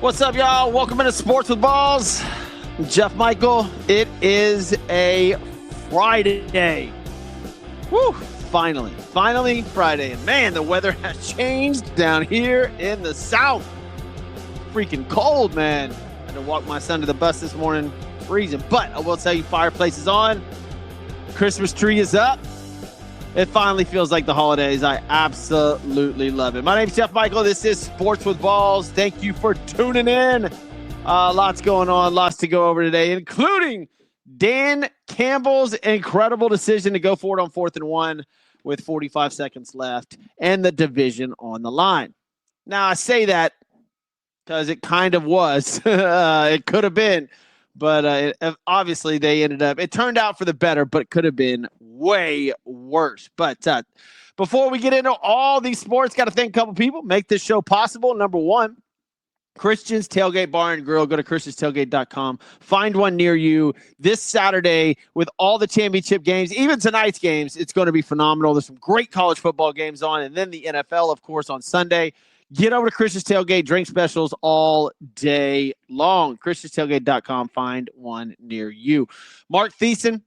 What's up, y'all? Welcome into Sports with Balls. I'm Jeff Michael. It is a Friday. Woo! Finally Friday. And man, the weather has changed down here in the South. Freaking cold, man. I had to walk my son to the bus this morning. Freezing. But I will tell you, fireplace is on. Christmas tree is up. It finally feels like the holidays. I absolutely love it. My name's Jeff Michael. This is Sports with Balls. Thank you for tuning in. Lots going on, lots to go over today, including Dan Campbell's incredible decision to go for it on 4th and 1 with 45 seconds left and the division on the line. Now, I say that because it kind of was. It could have been. But obviously they ended up, it turned out for the better, but it could have been way worse. But before we get into all these sports, got to thank a couple people, make this show possible. Number one, Christian's Tailgate Bar and Grill. Go to christianstailgate.com. Find one near you this Saturday with all the championship games, even tonight's games. It's going to be phenomenal. There's some great college football games on, and then the NFL, of course, on Sunday. Get over to Christian's Tailgate, drink specials all day long. ChristiansTailgate.com. Find one near you. Mark Thiessen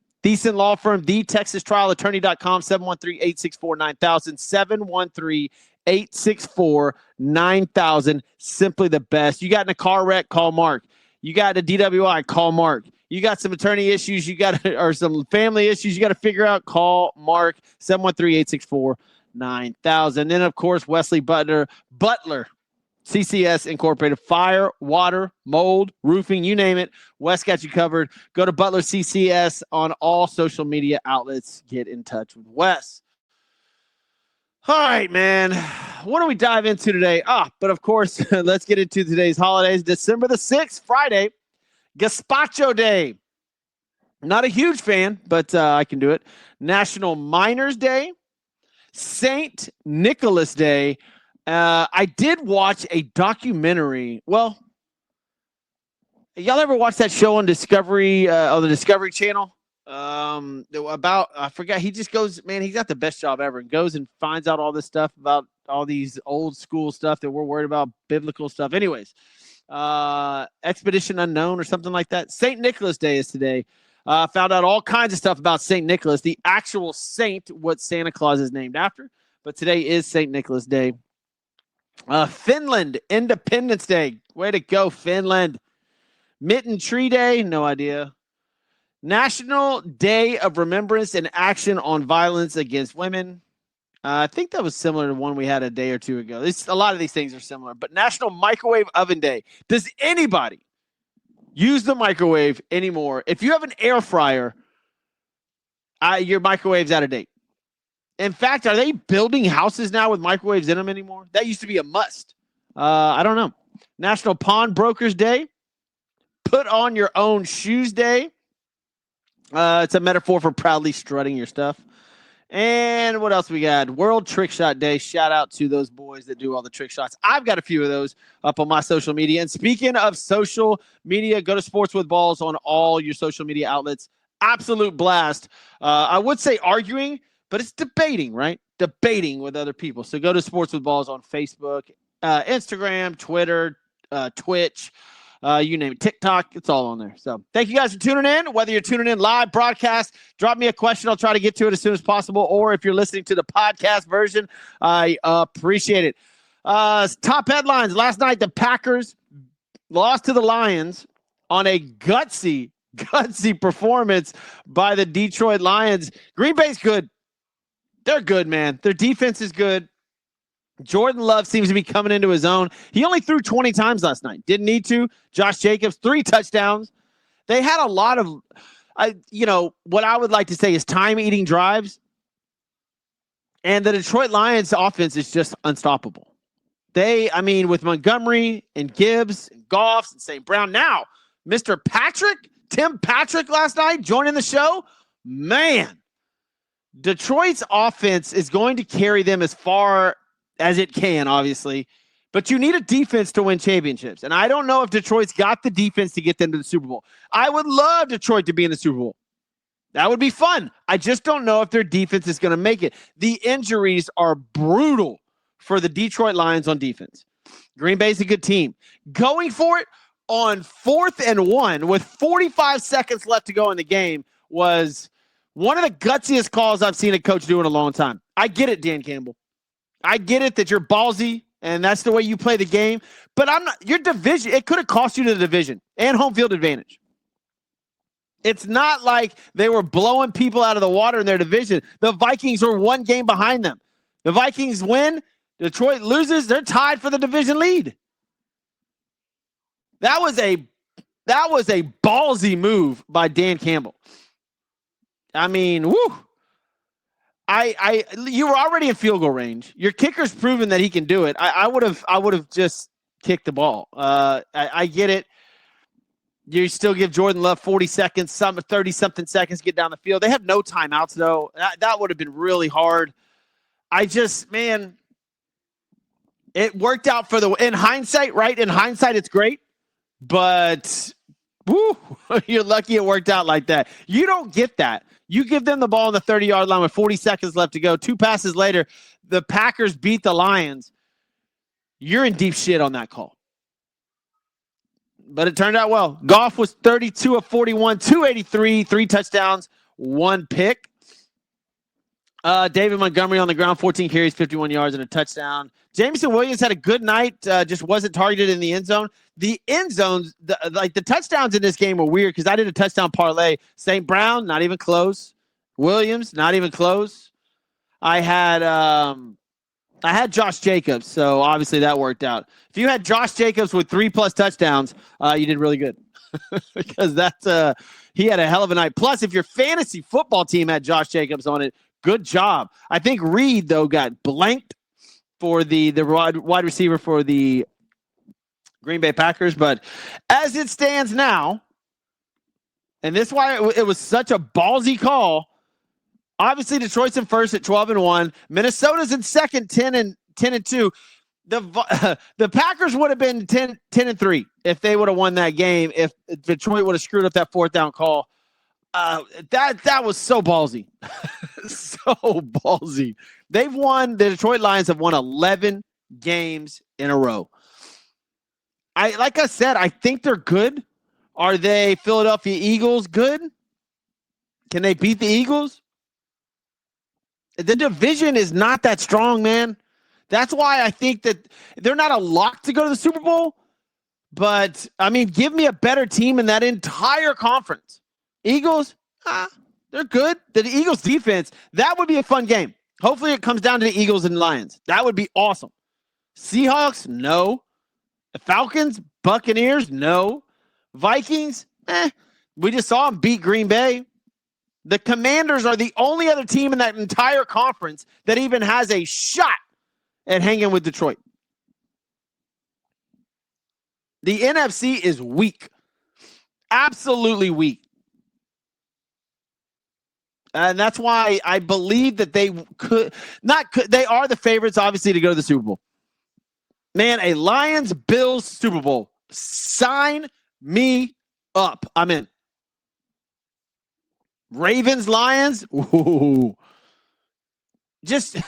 Law Firm, the Texas Trial Attorney.com, 713-864-9000, 713-864-9000. Simply the best. You got in a car wreck, call Mark. You got a DWI, call Mark. You got some attorney issues, or some family issues you got to figure out, call Mark, 713-864-9000. 9,000. Then, of course, Wesley Butler CCS Incorporated. Fire, water, mold, roofing, you name it. Wes got you covered. Go to Butler CCS on all social media outlets. Get in touch with Wes. All right, man. What do we dive into today? But of course, let's get into today's holidays. December the 6th, Friday, Gazpacho Day. Not a huge fan, but I can do it. National Miners Day. St. Nicholas Day. I did watch a documentary. Well, y'all ever watch that show on Discovery, on the Discovery Channel? About, I forgot, he just goes, man, he's got the best job ever, and goes and finds out all this stuff about all these old school stuff that we're worried about, biblical stuff. Anyways, Expedition Unknown or something like that. St. Nicholas Day is today. Found out all kinds of stuff about St. Nicholas, the actual saint, what Santa Claus is named after. But today is St. Nicholas Day. Finland, Independence Day. Way to go, Finland. Mitten Tree Day, no idea. National Day of Remembrance and Action on Violence Against Women. I think that was similar to one we had a day or two ago. A lot of these things are similar. But National Microwave Oven Day. Does anybody use the microwave anymore? If you have an air fryer, your microwave's out of date. In fact, are they building houses now with microwaves in them anymore? That used to be a must. I don't know. National Pawnbrokers Day. Put on your own shoes day. It's a metaphor for proudly strutting your stuff. And what else we got? World Trick Shot Day. Shout out to those boys that do all the trick shots. I've got a few of those up on my social media. And speaking of social media, go to Sports with Balls on all your social media outlets. Absolute blast. I would say arguing, but it's debating, right? Debating with other people. So go to Sports with Balls on Facebook, Instagram, Twitter, Twitch. You name it, TikTok, it's all on there. So thank you guys for tuning in. Whether you're tuning in live broadcast, drop me a question. I'll try to get to it as soon as possible. Or if you're listening to the podcast version, I appreciate it. Top headlines. Last night, the Packers lost to the Lions on a gutsy performance by the Detroit Lions. Green Bay's good. They're good, man. Their defense is good. Jordan Love seems to be coming into his own. He only threw 20 times last night. Didn't need to. Josh Jacobs, 3 touchdowns. They had a lot of, what I would like to say is time-eating drives. And the Detroit Lions offense is just unstoppable. With Montgomery and Gibbs and Goff and St. Brown. Now, Mr. Tim Patrick last night joining the show. Man, Detroit's offense is going to carry them as far as it can, obviously, but you need a defense to win championships. And I don't know if Detroit's got the defense to get them to the Super Bowl. I would love Detroit to be in the Super Bowl. That would be fun. I just don't know if their defense is going to make it. The injuries are brutal for the Detroit Lions on defense. Green Bay's a good team. Going for it on 4th and 1 with 45 seconds left to go in the game was one of the gutsiest calls I've seen a coach do in a long time. I get it, Dan Campbell. I get it that you're ballsy and that's the way you play the game. But I'm not. Your division, it could have cost you the division and home field advantage. It's not like they were blowing people out of the water in their division. The Vikings were 1 game behind them. The Vikings win. Detroit loses. They're tied for the division lead. That was a ballsy move by Dan Campbell. I mean, woo. You were already in field goal range. Your kicker's proven that he can do it. I would have just kicked the ball. I get it. You still give Jordan Love 40 seconds, 30-something seconds to get down the field. They have no timeouts, though. That would have been really hard. Man, it worked out in hindsight, right? In hindsight, it's great. But, woo, you're lucky it worked out like that. You don't get that. You give them the ball on the 30-yard line with 40 seconds left to go. 2 passes later, the Packers beat the Lions. You're in deep shit on that call. But it turned out well. Goff was 32 of 41, 283, 3 touchdowns, 1 pick. David Montgomery on the ground, 14 carries, 51 yards, and a touchdown. Jameson Williams had a good night, just wasn't targeted in the end zone. The end zones, the touchdowns in this game were weird because I did a touchdown parlay. St. Brown, not even close. Williams, not even close. I had Josh Jacobs, so obviously that worked out. If you had Josh Jacobs with 3+ touchdowns, you did really good because he had a hell of a night. Plus, if your fantasy football team had Josh Jacobs on it, good job. I think Reed, though, got blanked for the wide receiver for the Green Bay Packers. But as it stands now, and this is why it was such a ballsy call, obviously Detroit's in first at 12-1. Minnesota's in second, 10-2. The Packers would have been 10-3 if they would have won that game, if Detroit would have screwed up that 4th down call. That was so ballsy. So ballsy. The Detroit Lions have won 11 games in a row. Like I said, I think they're good. Are they Philadelphia Eagles good? Can they beat the Eagles? The division is not that strong, man. That's why I think that they're not a lock to go to the Super Bowl. But, I mean, give me a better team in that entire conference. Eagles, they're good. The Eagles defense, that would be a fun game. Hopefully it comes down to the Eagles and Lions. That would be awesome. Seahawks, no. The Falcons, Buccaneers, no. Vikings, we just saw them beat Green Bay. The Commanders are the only other team in that entire conference that even has a shot at hanging with Detroit. The NFC is weak. Absolutely weak. And that's why I believe that they they are the favorites, obviously, to go to the Super Bowl. Man, a Lions-Bills Super Bowl. Sign me up. I'm in. Ravens-Lions? Ooh. Just,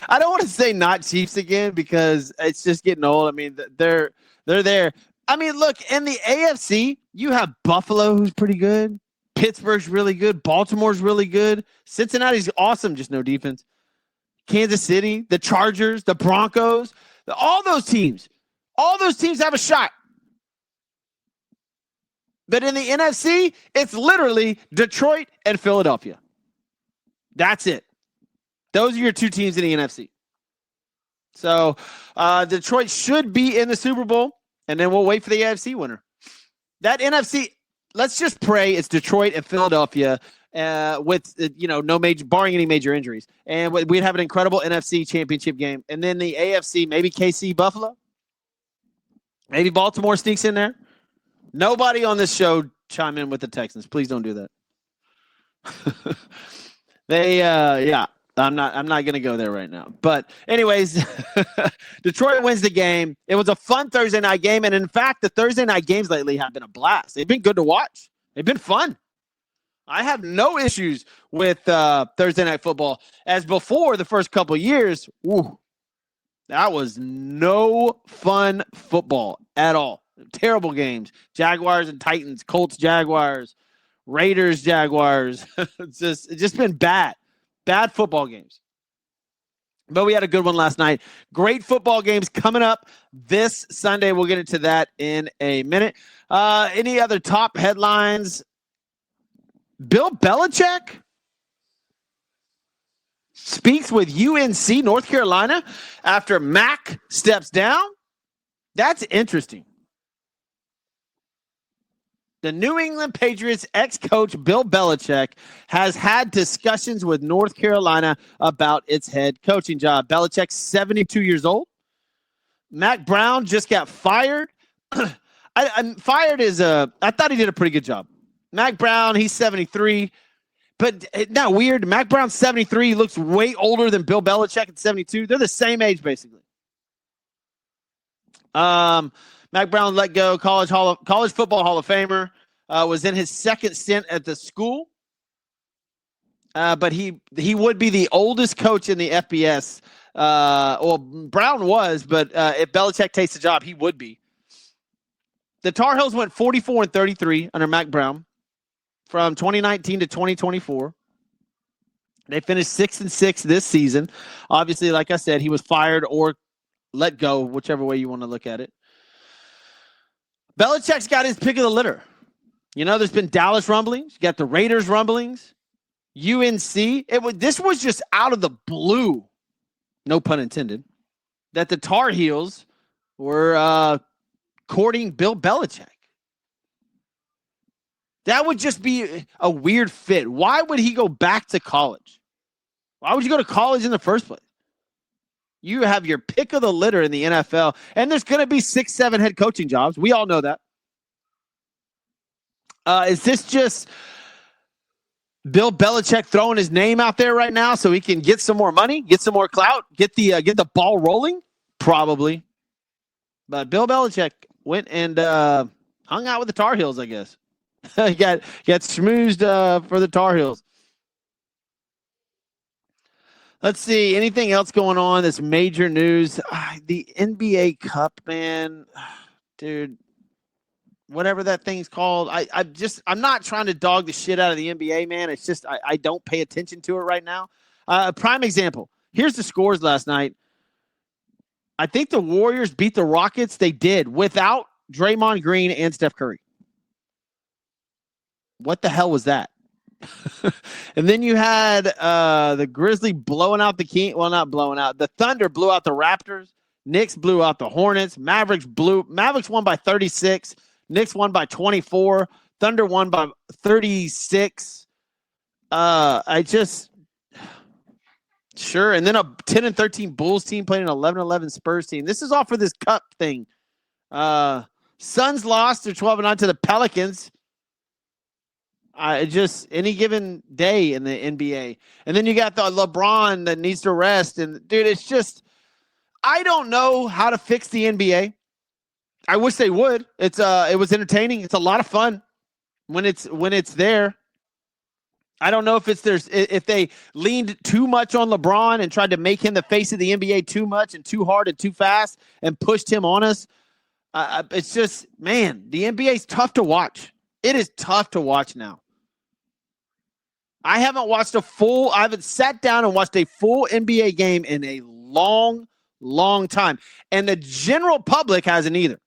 I don't want to say not Chiefs again because it's just getting old. I mean, they're there. I mean, look, in the AFC, you have Buffalo, who's pretty good. Pittsburgh's really good. Baltimore's really good. Cincinnati's awesome, just no defense. Kansas City, the Chargers, the Broncos, all those teams have a shot. But in the NFC, it's literally Detroit and Philadelphia. That's it. Those are your 2 teams in the NFC. So Detroit should be in the Super Bowl, and then we'll wait for the AFC winner. That NFC, let's just pray it's Detroit and Philadelphia with barring any major injuries, and we'd have an incredible NFC championship game. And then the AFC, maybe KC, Buffalo, maybe Baltimore sneaks in there. Nobody on this show chime in with the Texans. Please don't do that. I'm not going to go there right now. But anyways, Detroit wins the game. It was a fun Thursday night game. And in fact, the Thursday night games lately have been a blast. They've been good to watch. They've been fun. I have no issues with Thursday night football. As before the first couple of years, That was no fun football at all. Terrible games. Jaguars and Titans, Colts, Jaguars, Raiders, Jaguars. It's just been bad football games. But we had a good one last night. Great football games coming up this Sunday. We'll get into that in a minute. Any other top headlines? Bill Belichick speaks with UNC, North Carolina, after Mac steps down. That's interesting. The New England Patriots ex-coach Bill Belichick has had discussions with North Carolina about its head coaching job. Belichick's 72 years old. Mac Brown just got fired. I thought he did a pretty good job. Mac Brown, he's 73. But isn't that weird? Mac Brown's 73. He looks way older than Bill Belichick at 72. They're the same age, basically. Mac Brown let go, college football Hall of Famer, was in his second stint at the school. But he would be the oldest coach in the FBS. Well, Brown was, but if Belichick takes the job, he would be. The Tar Heels went 44-33 under Mac Brown from 2019 to 2024. They finished 6-6 this season. Obviously, like I said, he was fired or let go, whichever way you want to look at it. Belichick's got his pick of the litter. You know, there's been Dallas rumblings. You got the Raiders rumblings. UNC. This was just out of the blue, no pun intended, that the Tar Heels were courting Bill Belichick. That would just be a weird fit. Why would he go back to college? Why would you go to college in the first place? You have your pick of the litter in the NFL, and there's going to be 6-7 head coaching jobs. We all know that. Is this just Bill Belichick throwing his name out there right now so he can get some more money, get some more clout, get the ball rolling? Probably. But Bill Belichick went and hung out with the Tar Heels, I guess. He got schmoozed for the Tar Heels. Let's see. Anything else going on? This major news. The NBA Cup, man. Dude, whatever that thing's called. I'm not trying to dog the shit out of the NBA, man. It's just I don't pay attention to it right now. A prime example. Here's the scores last night. I think the Warriors beat the Rockets. They did without Draymond Green and Steph Curry. What the hell was that? And then you had the Grizzlies blowing out the King. Well, not blowing out. The Thunder blew out the Raptors. Knicks blew out the Hornets. Mavericks won by 36. Knicks won by 24. Thunder won by 36. Sure. And then a 10-13 Bulls team playing an 11-11 Spurs team. This is all for this cup thing. Suns lost. They're 12-9 to the Pelicans. Any given day in the NBA. And then you got the LeBron that needs to rest. And dude, it's just, I don't know how to fix the NBA. I wish they would. It was entertaining. It's a lot of fun when it's there. I don't know if they leaned too much on LeBron and tried to make him the face of the NBA too much and too hard and too fast and pushed him on us. It's just, man, the NBA is tough to watch. It is tough to watch now. I haven't sat down and watched a full NBA game in a long, long time. And the general public hasn't either.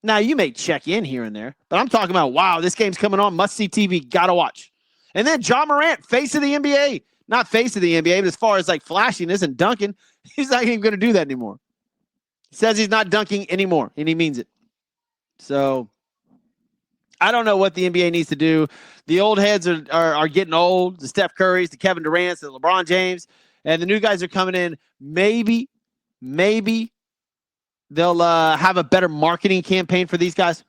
Now, you may check in here and there, but I'm talking about, wow, this game's coming on, must-see TV, gotta watch. And then John Morant, face of the NBA. Not face of the NBA, but as far as like flashiness and dunking, he's not even going to do that anymore. He says he's not dunking anymore, and he means it. So I don't know what the NBA needs to do. The old heads are getting old. The Steph Currys, the Kevin Durant's, the LeBron James, and the new guys are coming in. Maybe they'll have a better marketing campaign for these guys.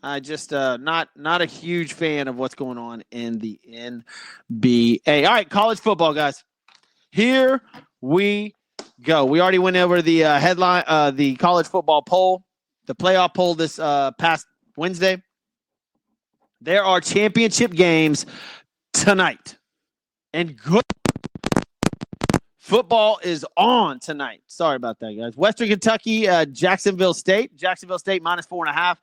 I just not a huge fan of what's going on in the NBA. All right, college football, guys. Here we go. We already went over the headline, the college football poll, the playoff poll this past Wednesday. There are championship games tonight. And good Football is on tonight. Sorry about that, guys. Western Kentucky, Jacksonville State. Jacksonville State minus 4.5.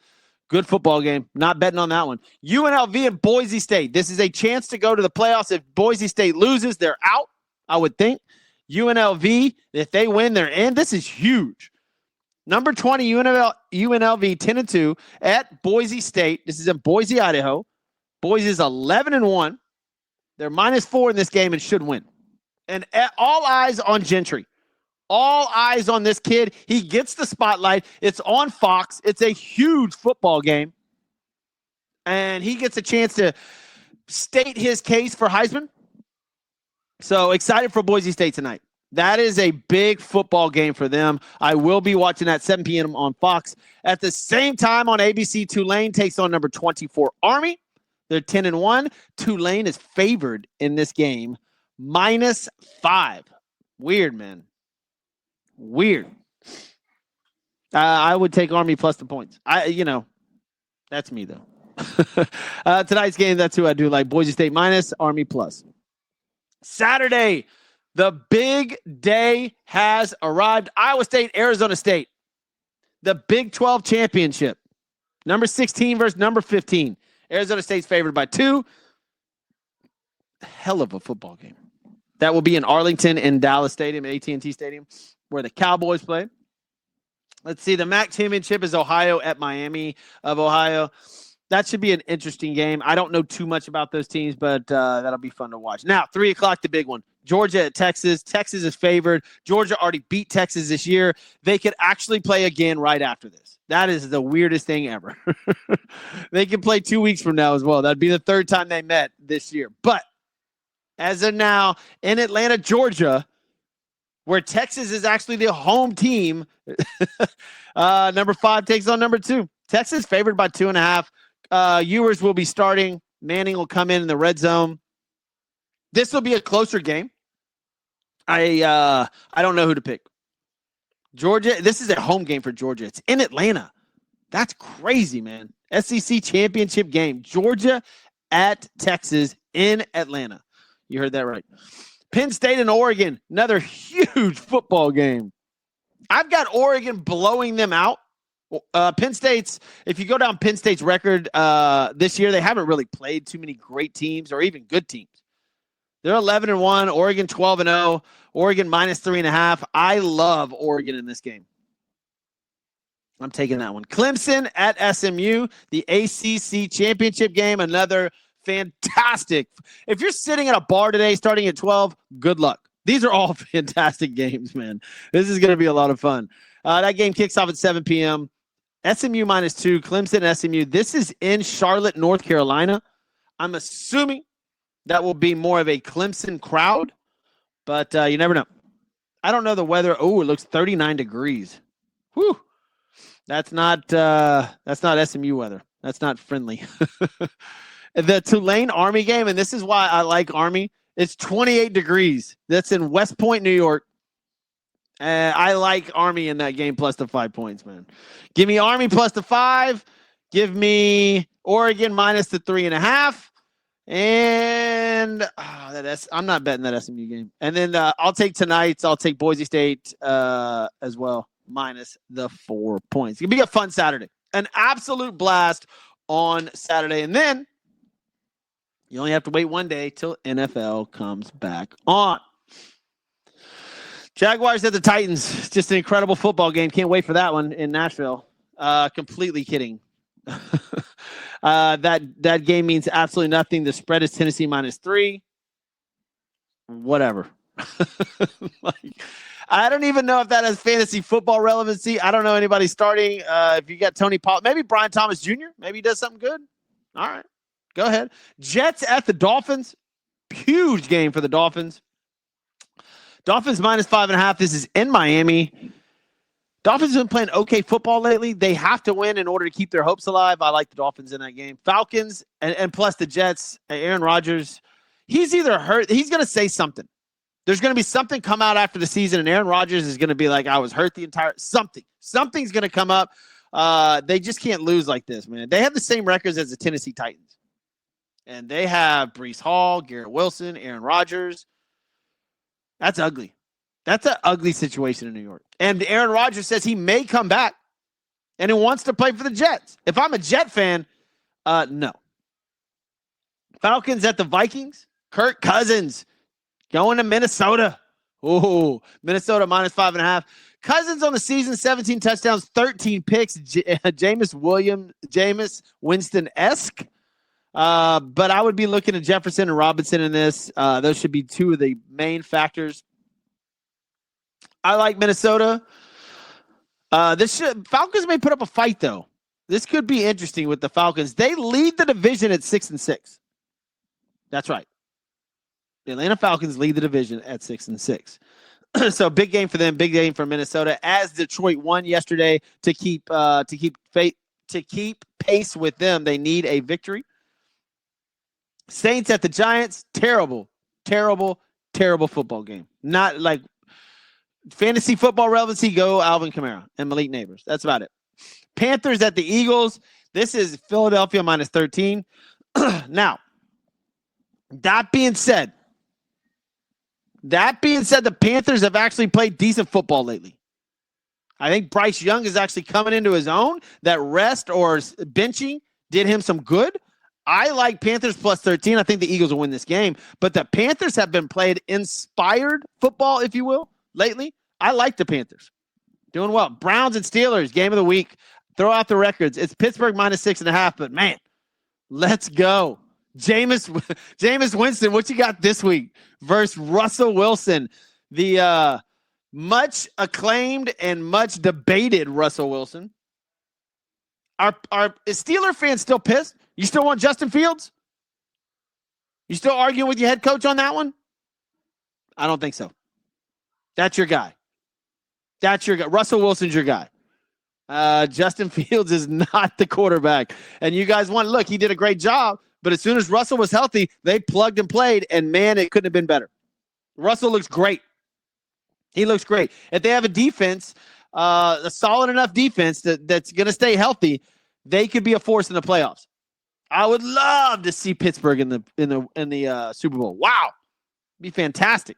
Good football game. Not betting on that one. UNLV and Boise State. This is a chance to go to the playoffs. If Boise State loses, they're out, I would think. UNLV, if they win, they're in. This is huge. Number 20, UNLV 10-2 at Boise State. This is in Boise, Idaho. Boise is 11-1. They're minus 4 in this game and should win. And all eyes on Gentry. All eyes on this kid. He gets the spotlight. It's on Fox. It's a huge football game. And he gets a chance to state his case for Heisman. So excited for Boise State tonight. That is a big football game for them. I will be watching that 7 p.m. on Fox. At the same time on ABC, Tulane takes on number 24 Army. They're 10-1. Tulane is favored in this game. Minus 5. Weird, man. Weird. I would take Army plus the points. That's me, though. Tonight's game, that's who I do like. Boise State minus, Army plus. Saturday, the big day has arrived. Iowa State, Arizona State. The Big 12 championship. Number 16 versus number 15. Arizona State's favored by 2. Hell of a football game. That will be in Arlington and Dallas Stadium, AT&T Stadium, where the Cowboys play. Let's see. The MAC championship is Ohio at Miami of Ohio. That should be an interesting game. I don't know too much about those teams, but that'll be fun to watch. Now, 3 o'clock, the big one. Georgia at Texas. Texas is favored. Georgia already beat Texas this year. They could actually play again right after this. That is the weirdest thing ever. They can play 2 weeks from now as well. That'd be the 3rd time they met this year. But as of now, in Atlanta, Georgia, where Texas is actually the home team, number 5 takes on number 2. Texas favored by 2.5. Ewers will be starting. Manning will come in the red zone. This will be a closer game. I don't know who to pick. Georgia, this is a home game for Georgia. It's in Atlanta. That's crazy, man. SEC championship game. Georgia at Texas in Atlanta. You heard that right. Penn State and Oregon, another huge football game. I've got Oregon blowing them out. Penn State's, if you go down Penn State's record this year, they haven't really played too many great teams or even good teams. They're 11-1. Oregon 12-0. Oregon minus 3.5. I love Oregon in this game. I'm taking that one. Clemson at SMU, the ACC championship game. Another fantastic. If you're sitting at a bar today starting at 12, good luck. These are all fantastic games, man. This is going to be a lot of fun. That game kicks off at 7 p.m. SMU minus 2. Clemson SMU. This is in Charlotte, North Carolina. I'm assuming that will be more of a Clemson crowd, but you never know. I don't know the weather. Oh, it looks 39 degrees. Whew. That's not SMU weather. That's not friendly. The Tulane Army game, and this is why I like Army. It's 28 degrees. That's in West Point, New York. I like Army in that game plus the 5 points, man. Give me Army plus the 5. Give me Oregon minus the 3.5. And I'm not betting that SMU game. And then I'll take tonight's. I'll take Boise State as well, minus the 4 points. It's going to be a fun Saturday. An absolute blast on Saturday. And then you only have to wait one day till NFL comes back on. Jaguars at the Titans. Just an incredible football game. Can't wait for that one in Nashville. Completely kidding. That game means absolutely nothing. The spread is Tennessee minus 3. Whatever. I don't even know if that has fantasy football relevancy. I don't know anybody starting. If you got Tony Pollard, maybe Brian Thomas Jr., maybe he does something good. All right. Go ahead. Jets at the Dolphins. Huge game for the Dolphins. Dolphins minus 5.5. This is in Miami. Dolphins have been playing okay football lately. They have to win in order to keep their hopes alive. I like the Dolphins in that game. Falcons and plus the Jets. Aaron Rodgers, he's either hurt. He's going to say something. There's going to be something come out after the season, and Aaron Rodgers is going to be like, I was hurt the entire – something. Something's going to come up. They just can't lose like this, man. They have the same records as the Tennessee Titans. And they have Breece Hall, Garrett Wilson, Aaron Rodgers. That's ugly. That's an ugly situation in New York. And Aaron Rodgers says he may come back and he wants to play for the Jets. If I'm a Jet fan, no. Falcons at the Vikings. Kirk Cousins going to Minnesota. Oh, Minnesota minus 5.5. Cousins on the season, 17 touchdowns, 13 picks. Jameis Winston-esque. But I would be looking at Jefferson and Robinson in this. Those should be two of the main factors. I like Minnesota. Falcons may put up a fight, though. This could be interesting with the Falcons. They lead the division at 6-6. That's right. The Atlanta Falcons lead the division at 6-6. So big game for them, big game for Minnesota. As Detroit won yesterday to keep pace with them, they need a victory. Saints at the Giants, terrible football game. Not like fantasy football relevancy. Go Alvin Kamara and Malik Neighbors. That's about it. Panthers at the Eagles. This is Philadelphia minus 13. Now, that being said, the Panthers have actually played decent football lately. I think Bryce Young is actually coming into his own. That rest or benching did him some good. I like Panthers plus 13. I think the Eagles will win this game. But the Panthers have been played inspired football, if you will, lately. I like the Panthers. Doing well. Browns and Steelers, game of the week. Throw out the records. It's Pittsburgh minus 6.5, but man, let's go. Jameis Winston, what you got this week versus Russell Wilson, the much acclaimed and much debated Russell Wilson. Is Steeler fans still pissed? You still want Justin Fields? You still arguing with your head coach on that one? I don't think so. That's your guy. Russell Wilson's your guy. Justin Fields is not the quarterback. And you guys look, he did a great job. But as soon as Russell was healthy, they plugged and played, and man, it couldn't have been better. Russell looks great. He looks great. If they have a defense, a solid enough defense that's going to stay healthy, they could be a force in the playoffs. I would love to see Pittsburgh in the Super Bowl. Wow, be fantastic.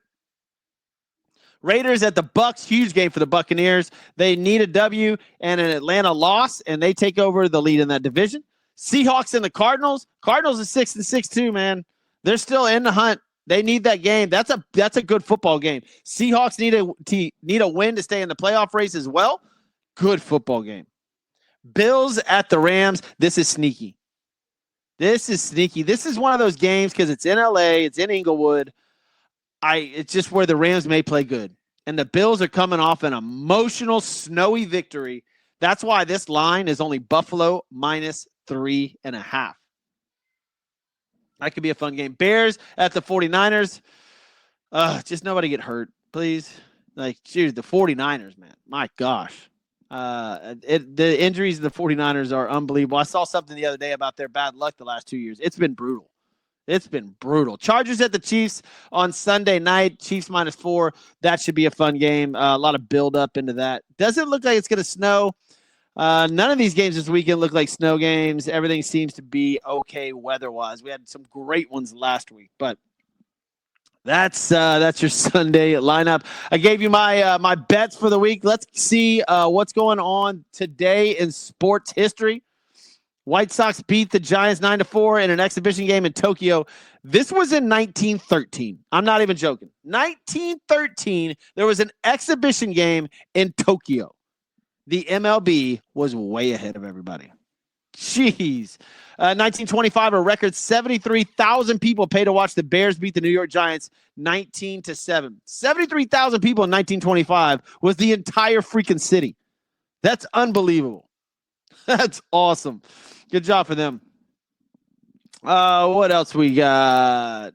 Raiders at the Bucs, huge game for the Buccaneers. They need a W and an Atlanta loss, and they take over the lead in that division. Seahawks and the Cardinals. Cardinals are 6-6 too, man. They're still in the hunt. They need that game. That's a good football game. Seahawks need a win to stay in the playoff race as well. Good football game. Bills at the Rams. This is sneaky. This is one of those games because it's in LA. It's in Inglewood. It's just where the Rams may play good. And the Bills are coming off an emotional, snowy victory. That's why this line is only Buffalo minus 3.5. That could be a fun game. Bears at the 49ers. Just nobody get hurt, please. Like, dude, the 49ers, man. My gosh. The injuries of the 49ers are unbelievable. I saw something the other day about their bad luck the last 2 years. It's been brutal. Chargers at the Chiefs on Sunday night. Chiefs minus 4. That should be a fun game. A lot of build up into that. Doesn't look like it's going to snow. None of these games this weekend look like snow games. Everything seems to be okay weather-wise. We had some great ones last week, but that's your Sunday lineup. I gave you my bets for the week. Let's see what's going on today in sports history. White Sox beat the Giants 9-4 in an exhibition game in Tokyo. This was in 1913. I'm not even joking. 1913, there was an exhibition game in Tokyo. The MLB was way ahead of everybody. Jeez. 1925, a record 73,000 people paid to watch the Bears beat the New York Giants 19-7. 73,000 people in 1925 was the entire freaking city. That's unbelievable. That's awesome. Good job for them. What else we got?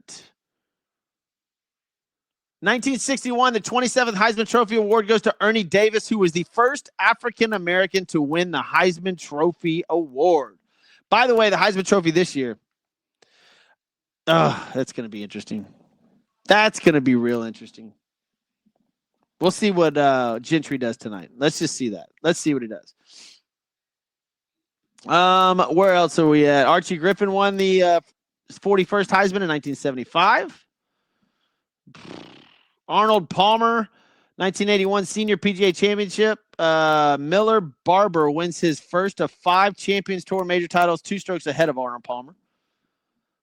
1961, the 27th Heisman Trophy Award goes to Ernie Davis, who was the first African-American to win the Heisman Trophy Award. By the way, the Heisman Trophy this year, that's going to be interesting. That's going to be real interesting. We'll see what Gentry does tonight. Let's just see that. Let's see what he does. Where else are we at? Archie Griffin won the 41st Heisman in 1975. Arnold Palmer 1981 Senior PGA Championship. Miller Barber wins his first of 5 Champions Tour major titles, 2 strokes ahead of Arnold Palmer.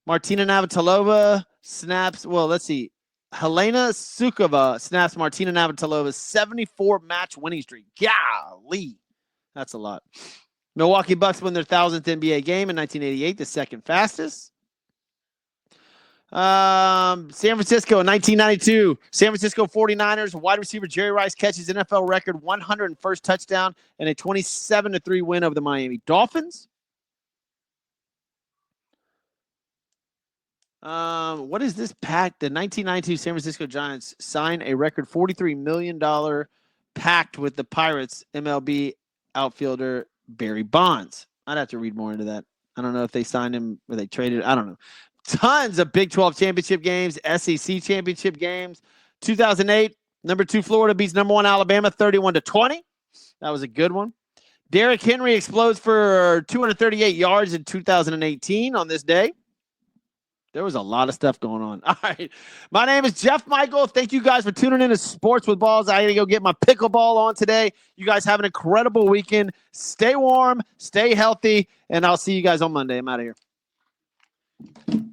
Martina Navratilova snaps. Well, let's see. Helena Sukova snaps Martina Navratilova's 74 match winning streak. Golly, that's a lot. Milwaukee Bucks win their 1000th NBA game in 1988, the second fastest. San Francisco in 1992, San Francisco 49ers wide receiver Jerry Rice catches NFL record 101st touchdown and a 27-3 win over the Miami Dolphins. What is this pact? The 1992 San Francisco Giants sign a record $43 million pact with the Pirates MLB outfielder Barry Bonds. I'd have to read more into that. I don't know if they signed him or they traded. I don't know. Tons of Big 12 championship games, SEC championship games. 2008, number 2 Florida beats number 1 Alabama 31-20. That was a good one. Derrick Henry explodes for 238 yards in 2018 on this day. There was a lot of stuff going on. All right. My name is Jeff Michael. Thank you guys for tuning in to Sports with Balls. I got to go get my pickleball on today. You guys have an incredible weekend. Stay warm, stay healthy, and I'll see you guys on Monday. I'm out of here.